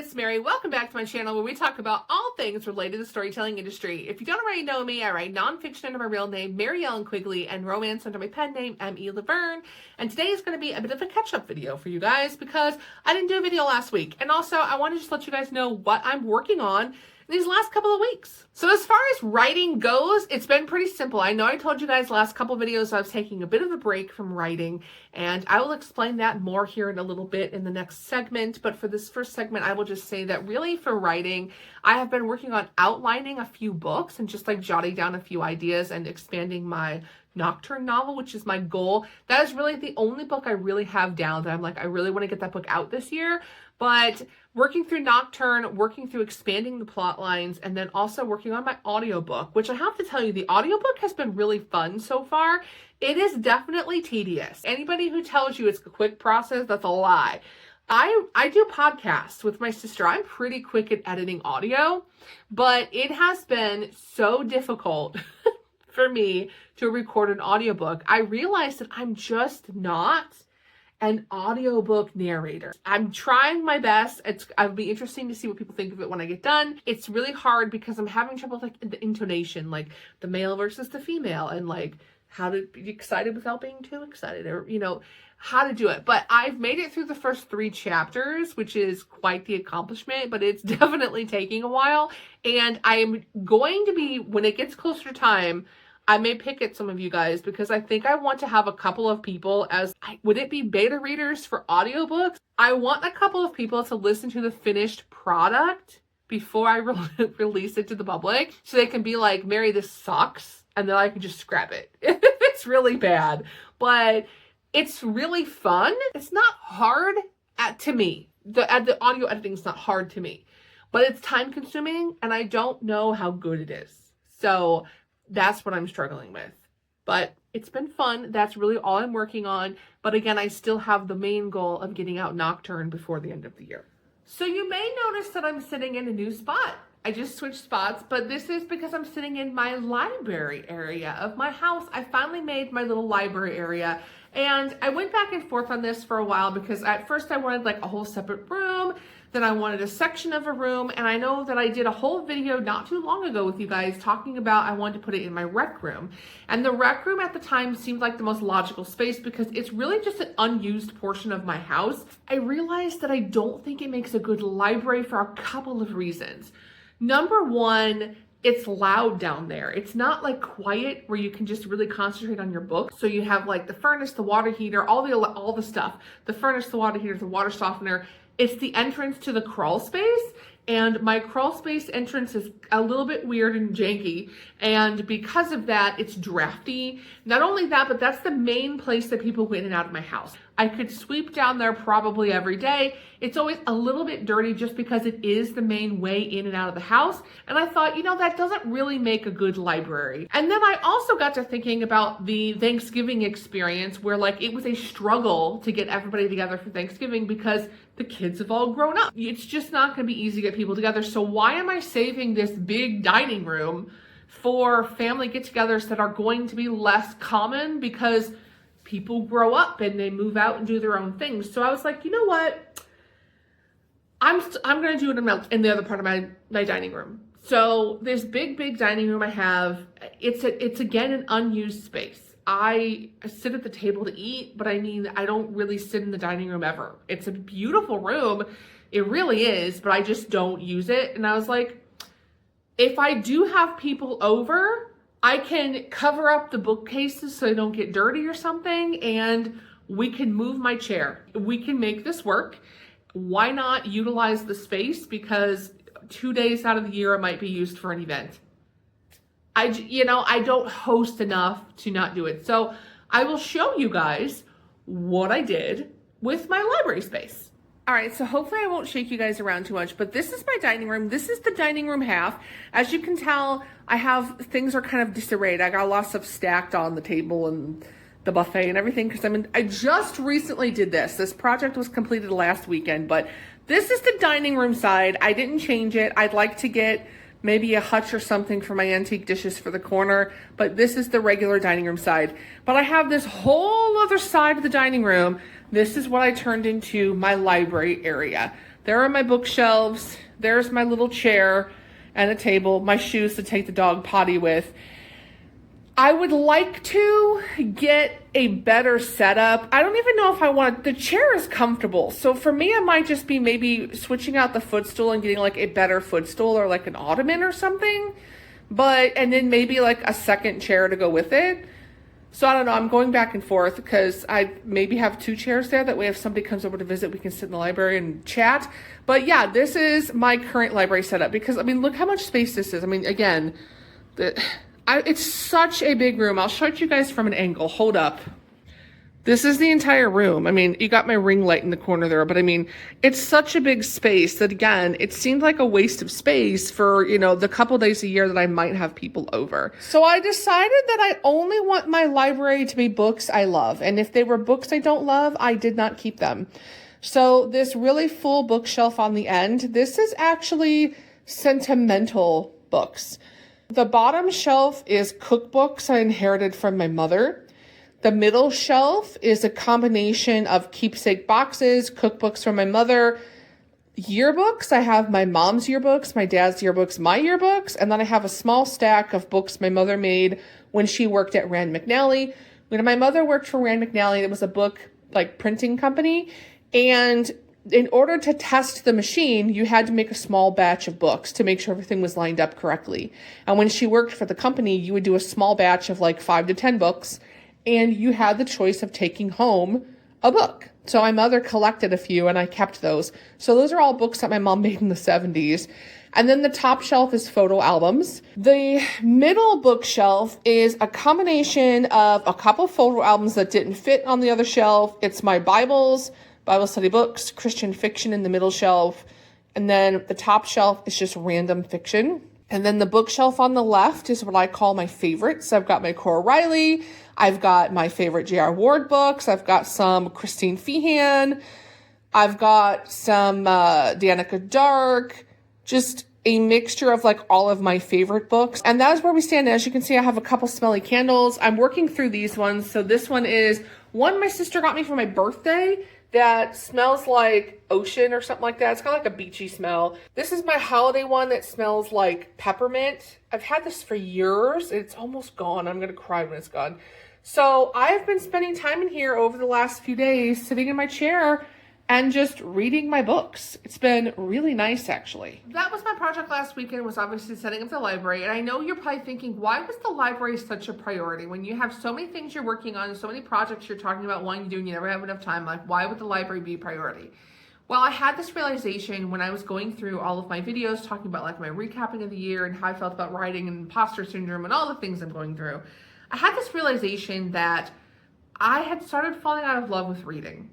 it's Mary. Welcome back to my channel where we talk about all things related to the storytelling industry. If you don't already know me, I write nonfiction under my real name, Mary Ellen Quigley, and romance under my pen name, M.E. Laverne. And today is going to be a bit of a catch-up video for you guys because I didn't do a video last week. And also, I want to just let you guys know what I'm working on these last couple of weeks. So as far as writing goes, it's been pretty simple. I know I told you guys last couple of videos I was taking a bit of a break from writing, and I will explain that more here in a little bit in the next segment. But for this first segment, I will just say that really for writing, I have been working on outlining a few books and just like jotting down a few ideas and expanding my Nocturne novel, which is my goal. That is really the only book I really have down that I'm like, I really want to get that book out this year. But working through Nocturne, working through expanding the plot lines, and then also working on my audiobook, which I have to tell you, the audiobook has been really fun so far. It is definitely tedious. Anybody who tells you it's a quick process, that's a lie. I do podcasts with my sister. I'm pretty quick at editing audio, but it has been so difficult for me to record an audiobook. I realized that I'm just not an audiobook narrator. I'm trying my best. It'll be interesting to see what people think of it when I get done. It's really hard because I'm having trouble with like the intonation, like the male versus the female, and like how to be excited without being too excited, or how to do it. But I've made it through the first 3 chapters, which is quite the accomplishment, but it's definitely taking a while. And I'm going to be, when it gets closer to time, I may pick at some of you guys because I think I want to have a couple of people would it be beta readers for audiobooks? I want a couple of people to listen to the finished product before I release it to the public, so they can be like, Mary, this sucks, and then I can just scrap it if it's really bad. But it's really fun. It's not hard to me. The audio editing is not hard to me, but it's time consuming and I don't know how good it is. So that's what I'm struggling with. But it's been fun. That's really all I'm working on. But again, I still have the main goal of getting out Nocturne before the end of the year. So you may notice that I'm sitting in a new spot. I just switched spots, but this is because I'm sitting in my library area of my house. I finally made my little library area, and I went back and forth on this for a while because at first I wanted like a whole separate room, then I wanted a section of a room, and I know that I did a whole video not too long ago with you guys talking about I wanted to put it in my rec room. And the rec room at the time seemed like the most logical space because it's really just an unused portion of my house. I realized that I don't think it makes a good library for a couple of reasons. Number one, it's loud down there. It's not like quiet where you can just really concentrate on your book. So you have like the furnace, the water heater, all the stuff. The furnace, the water heater, the water softener. It's the entrance to the crawl space, and my crawl space entrance is a little bit weird and janky, and because of that, it's drafty. Not only that, but that's the main place that people go in and out of my house. I could sweep down there probably every day. It's always a little bit dirty just because it is the main way in and out of the house. And I thought, that doesn't really make a good library. And then I also got to thinking about the Thanksgiving experience where like it was a struggle to get everybody together for Thanksgiving because the kids have all grown up. It's just not going to be easy to get people together. So why am I saving this big dining room for family get-togethers that are going to be less common because people grow up and they move out and do their own things? So I was like, you know what? I'm going to do it in the other part of my dining room. So this big dining room I have, it's again an unused space. I sit at the table to eat, but I don't really sit in the dining room ever. It's a beautiful room. It really is, but I just don't use it. And I was like, if I do have people over, I can cover up the bookcases so they don't get dirty or something, and we can move my chair. We can make this work. Why not utilize the space? Because 2 days out of the year, it might be used for an event. I don't host enough to not do it. So I will show you guys what I did with my library space. All right, so hopefully I won't shake you guys around too much, but this is my dining room. This is the dining room half. As you can tell, things are kind of disarrayed. I got lots of stacked on the table and the buffet and everything because I just recently did this. This project was completed last weekend, but this is the dining room side. I didn't change it. I'd like to get maybe a hutch or something for my antique dishes for the corner, but this is the regular dining room side. But I have this whole other side of the dining room. This is what I turned into my library area. There are my bookshelves. There's my little chair and a table, my shoes to take the dog potty with. I would like to get a better setup. I don't even know if I want, the chair is comfortable. So for me, it might just be maybe switching out the footstool and getting like a better footstool or like an ottoman or something. And then maybe like a second chair to go with it. So I don't know, I'm going back and forth because I maybe have 2 chairs there. That way if somebody comes over to visit, we can sit in the library and chat. But yeah, this is my current library setup because, I mean, look how much space this is. I mean, again, it's such a big room. I'll show it you guys from an angle. Hold up. This is the entire room. I mean, you got my ring light in the corner there, but I mean, it's such a big space that, again, it seemed like a waste of space for, you know, the couple days a year that I might have people over. So I decided that I only want my library to be books I love. And if they were books I don't love, I did not keep them. So this really full bookshelf on the end, this is actually sentimental books. The bottom shelf is cookbooks I inherited from my mother. The middle shelf is a combination of keepsake boxes, cookbooks from my mother, yearbooks. I have my mom's yearbooks, my dad's yearbooks, my yearbooks, and then I have a small stack of books my mother made when she worked at Rand McNally. When my mother worked for Rand McNally, it was a book like printing company, and in order to test the machine, you had to make a small batch of books to make sure everything was lined up correctly. And when she worked for the company, you would do a small batch of like 5 to 10 books, and you had the choice of taking home a book. So my mother collected a few and I kept those. So those are all books that my mom made in the 70s. And then the top shelf is photo albums. The middle bookshelf is a combination of a couple photo albums that didn't fit on the other shelf. It's my Bibles, Bible study books, Christian fiction in the middle shelf. And then the top shelf is just random fiction. And then the bookshelf on the left is what I call my favorites. I've got my Cora Riley. I've got my favorite J.R. Ward books. I've got some Christine Feehan. I've got some Danica Dark. Just a mixture of like all of my favorite books. And that is where we stand. As you can see, I have a couple smelly candles. I'm working through these ones. So this one is one my sister got me for my birthday that smells like ocean or something like that. It's got like a beachy smell. This is my holiday one that smells like peppermint. I've had this for years. It's almost gone. I'm going to cry when it's gone. So I've been spending time in here over the last few days, sitting in my chair and just reading my books. It's been really nice, actually. That was my project last weekend, was obviously setting up the library. And I know you're probably thinking, why was the library such a priority? When you have so many things you're working on, so many projects you're talking about wanting to do and you never have enough time, like why would the library be a priority? Well, I had this realization when I was going through all of my videos talking about like my recapping of the year and how I felt about writing and imposter syndrome and all the things I'm going through. I had this realization that I had started falling out of love with reading.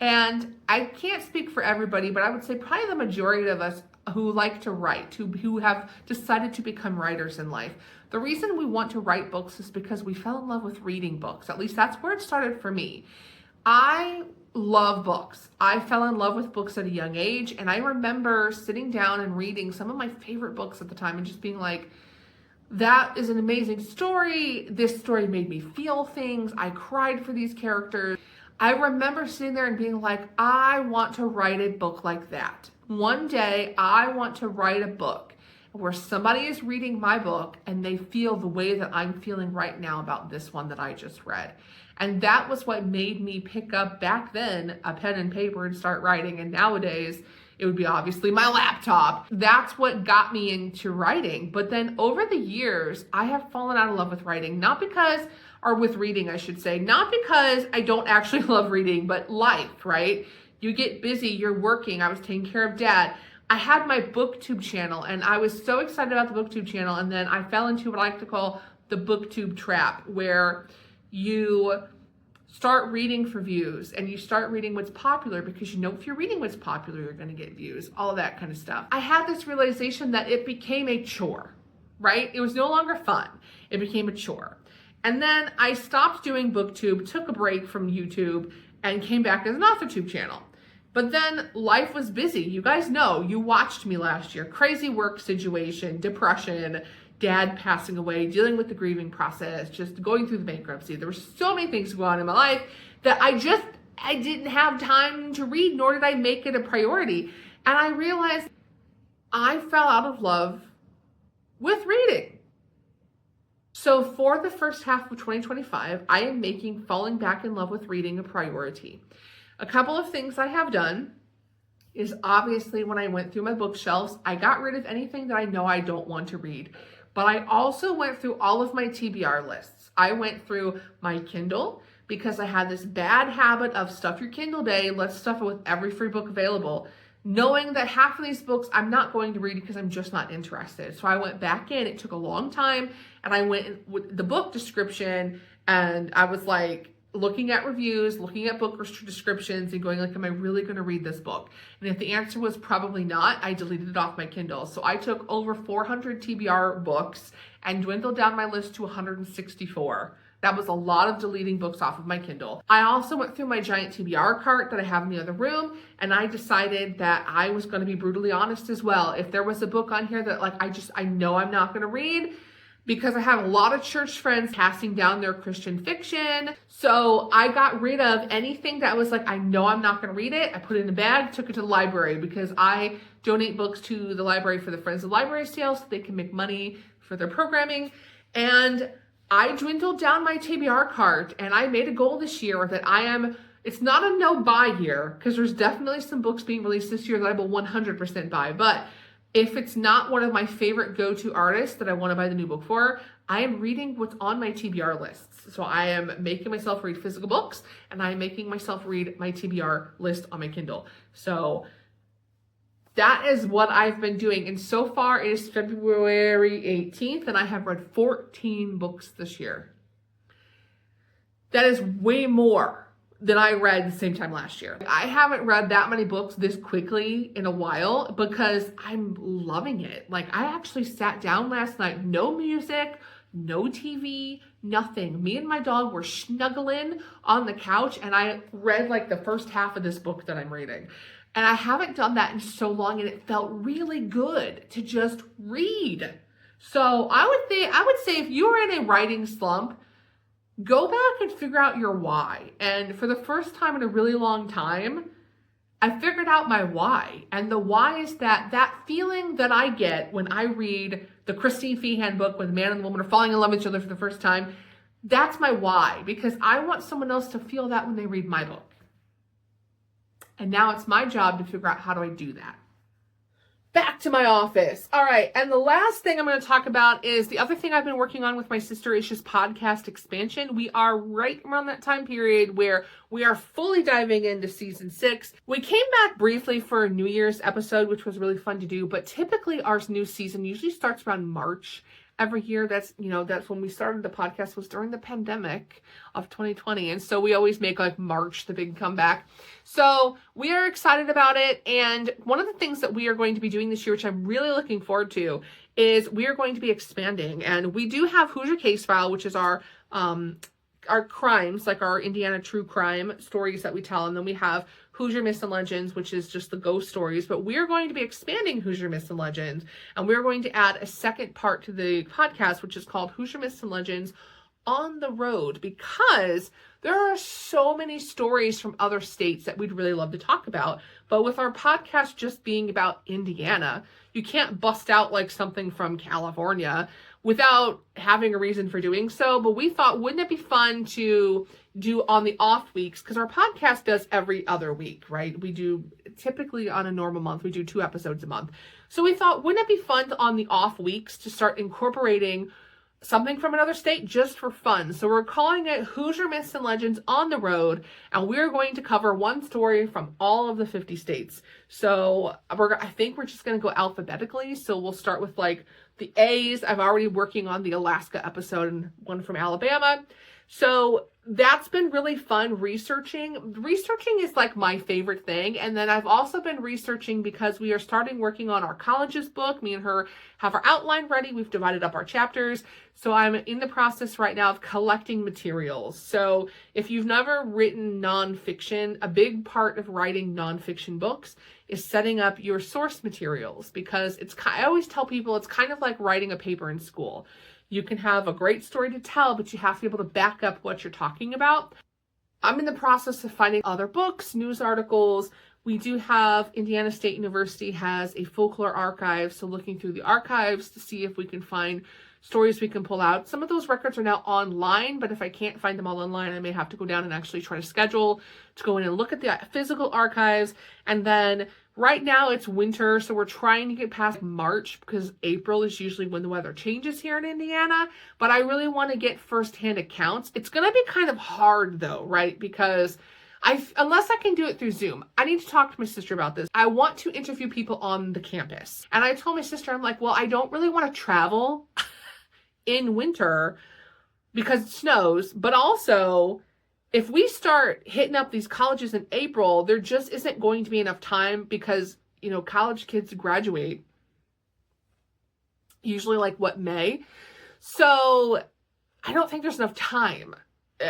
And I can't speak for everybody, but I would say probably the majority of us who like to write, who have decided to become writers in life. The reason we want to write books is because we fell in love with reading books. At least that's where it started for me. I love books. I fell in love with books at a young age, and I remember sitting down and reading some of my favorite books at the time and just being like, that is an amazing story. This story made me feel things. I cried for these characters. I remember sitting there and being like, I want to write a book like that. One day, I want to write a book where somebody is reading my book and they feel the way that I'm feeling right now about this one that I just read. And that was what made me pick up back then a pen and paper and start writing. And nowadays, it would be obviously my laptop. That's what got me into writing. But then over the years, I have fallen out of love with writing, with reading, I should say, not because I don't actually love reading, but life, right? You get busy, you're working. I was taking care of dad. I had my booktube channel and I was so excited about the booktube channel. And then I fell into what I like to call the booktube trap, where you start reading for views and you start reading what's popular because you know if you're reading what's popular, you're going to get views, all of that kind of stuff. I had this realization that it became a chore, right? It was no longer fun. It became a chore. And then I stopped doing booktube, took a break from YouTube, and came back as an AuthorTube channel. But then life was busy. You guys know, you watched me last year. Crazy work situation, depression, dad passing away, dealing with the grieving process, just going through the bankruptcy. There were so many things going on in my life that I didn't have time to read, nor did I make it a priority. And I realized I fell out of love with reading. So for the first half of 2025, I am making falling back in love with reading a priority. A couple of things I have done is obviously when I went through my bookshelves, I got rid of anything that I know I don't want to read. But I also went through all of my TBR lists. I went through my Kindle because I had this bad habit of stuff your Kindle day, let's stuff it with every free book available, knowing that half of these books I'm not going to read because I'm just not interested. So I went back in, it took a long time, and I went with the book description and I was like, looking at reviews, looking at book descriptions and going like, am I really going to read this book? And if the answer was probably not, I deleted it off my Kindle. So I took over 400 TBR books and dwindled down my list to 164. That was a lot of deleting books off of my Kindle. I also went through my giant TBR cart that I have in the other room, and I decided that I was going to be brutally honest as well. If there was a book on here that like I know I'm not going to read, because I have a lot of church friends passing down their Christian fiction. So I got rid of anything that was like, I know I'm not going to read it. I put it in a bag, took it to the library because I donate books to the library for the Friends of the Library sale so they can make money for their programming. And I dwindled down my TBR cart and I made a goal this year that it's not a no buy year because there's definitely some books being released this year that I will 100% buy. But if it's not one of my favorite go-to artists that I want to buy the new book for, I am reading what's on my TBR lists. So I am making myself read physical books and I am making myself read my TBR list on my Kindle. So that is what I've been doing. And so far it is February 18th and I have read 14 books this year. That is way more than I read the same time last year. I haven't read that many books this quickly in a while because I'm loving it. Like I actually sat down last night, no music, no TV, nothing. Me and my dog were snuggling on the couch and I read like the first half of this book that I'm reading. And I haven't done that in so long and it felt really good to just read. So I would say if you're in a writing slump, go back and figure out your why. And for the first time in a really long time, I figured out my why. And the why is that feeling that I get when I read the Christine Feehan book when the man and the woman are falling in love with each other for the first time, that's my why. Because I want someone else to feel that when they read my book. And now it's my job to figure out how do I do that. Back to my office. All right. And the last thing I'm going to talk about is the other thing I've been working on with my sister is just podcast expansion. We are right around that time period where we are fully diving into season 6. We came back briefly for a New Year's episode, which was really fun to do. But typically our new season usually starts around March every year. That's when we started the podcast was during the pandemic of 2020. And so we always make like March the big comeback. So we are excited about it. And one of the things that we are going to be doing this year, which I'm really looking forward to, is we are going to be expanding. And we do have Hoosier Case File, which is our crimes, like our Indiana true crime stories that we tell. And then we have Hoosier Myths and Legends, which is just the ghost stories. But we're going to be expanding Hoosier Myths and Legends. And we're going to add a second part to the podcast, which is called Hoosier Myths and Legends on the Road, because there are so many stories from other states that we'd really love to talk about. But with our podcast just being about Indiana, you can't bust out like something from California without having a reason for doing so. But we thought, wouldn't it be fun to do on the off weeks? Because our podcast does every other week, right? We do typically on a normal month, we do 2 episodes a month. So we thought, wouldn't it be fun on the off weeks to start incorporating something from another state just for fun? So we're calling it Hoosier Myths and Legends on the Road, and we're going to cover one story from all of the 50 states. So I think we're just going to go alphabetically. So we'll start with like the A's. I'm already working on the Alaska episode and one from Alabama. So that's been really fun researching. Researching is like my favorite thing. And then I've also been researching because we are starting working on our college's book. Me and her have our outline ready. We've divided up our chapters. So I'm in the process right now of collecting materials. So if you've never written nonfiction, a big part of writing nonfiction books is setting up your source materials, because I always tell people it's kind of like writing a paper in school. You can have a great story to tell, but you have to be able to back up what you're talking about. I'm in the process of finding other books, news articles, We do have Indiana State University has a folklore archive, so looking through the archives to see if we can find stories we can pull out. Some of those records are now online, but if I can't find them all online, I may have to go down and actually try to schedule to go in and look at the physical archives. And then right now it's winter, so we're trying to get past March because April is usually when the weather changes here in Indiana, but I really want to get firsthand accounts. It's going to be kind of hard though, right? Because unless I can do it through Zoom, I need to talk to my sister about this. I want to interview people on the campus. And I told my sister, I'm like, well, I don't really want to travel in winter because it snows, but also if we start hitting up these colleges in April, there just isn't going to be enough time because, you know, college kids graduate usually like May. So I don't think there's enough time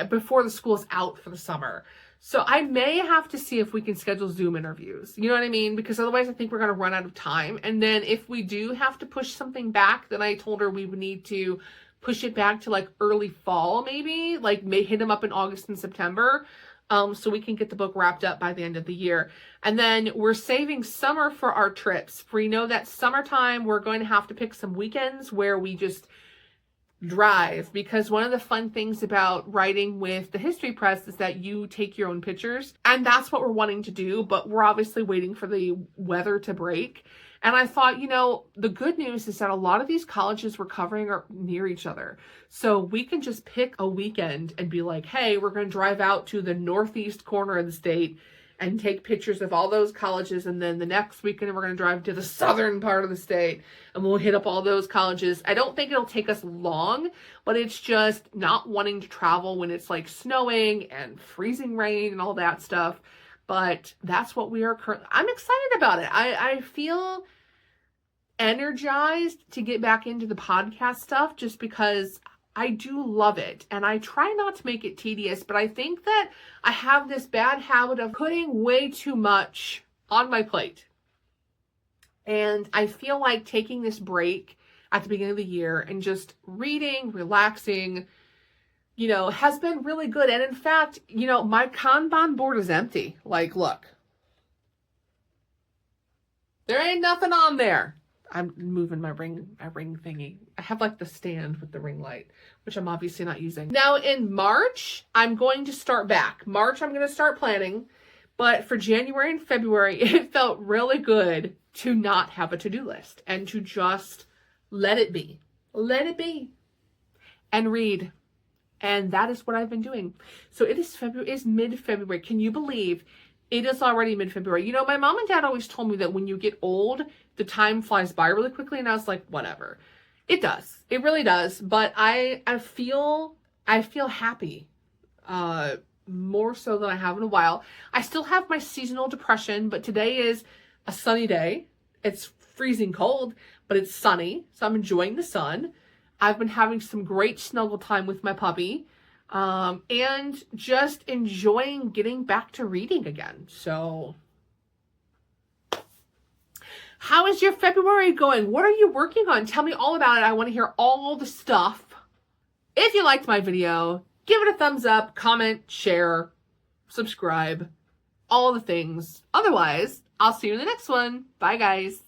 before the school's out for the summer. So I may have to see if we can schedule Zoom interviews. You know what I mean? Because otherwise I think we're going to run out of time. And then if we do have to push something back, then I told her we would need to push it back to like early fall, maybe. Like may hit them up in August and September. So we can get the book wrapped up by the end of the year. And then we're saving summer for our trips. We know that summertime, we're going to have to pick some weekends where we just drive, because one of the fun things about writing with the history press is that you take your own pictures, and that's what we're wanting to do, but we're obviously waiting for the weather to break. And I thought, you know, the good news is that a lot of these colleges we're covering are near each other, so we can just pick a weekend and be like, hey, we're going to drive out to the northeast corner of the state and take pictures of all those colleges. And then the next weekend, we're going to drive to the southern part of the state and we'll hit up all those colleges. I don't think it'll take us long, but it's just not wanting to travel when it's like snowing and freezing rain and all that stuff. But that's what we are currently, I'm excited about it. I feel energized to get back into the podcast stuff just because I do love it, and I try not to make it tedious, but I think that I have this bad habit of putting way too much on my plate. And I feel like taking this break at the beginning of the year and just reading, relaxing, you know, has been really good. And in fact, you know, my Kanban board is empty. Like, look, there ain't nothing on there. I'm moving my ring thingy. I have like the stand with the ring light, which I'm obviously not using. Now in March, I'm going to start back. March, I'm going to start planning. But for January and February, it felt really good to not have a to-do list and to just let it be. Let it be. And read. And that is what I've been doing. So it is February, it's mid-February. Can you believe it is already mid-February? You know, my mom and dad always told me that when you get old, the time flies by really quickly. And I was like, whatever. It does. It really does. But I feel happy. More so than I have in a while. I still have my seasonal depression, but today is a sunny day. It's freezing cold, but it's sunny. So I'm enjoying the sun. I've been having some great snuggle time with my puppy. And just enjoying getting back to reading again. So how is your February going? What are you working on? Tell me all about it. I want to hear all the stuff. If you liked my video, give it a thumbs up, comment, share, subscribe, all the things. Otherwise, I'll see you in the next one. Bye, guys.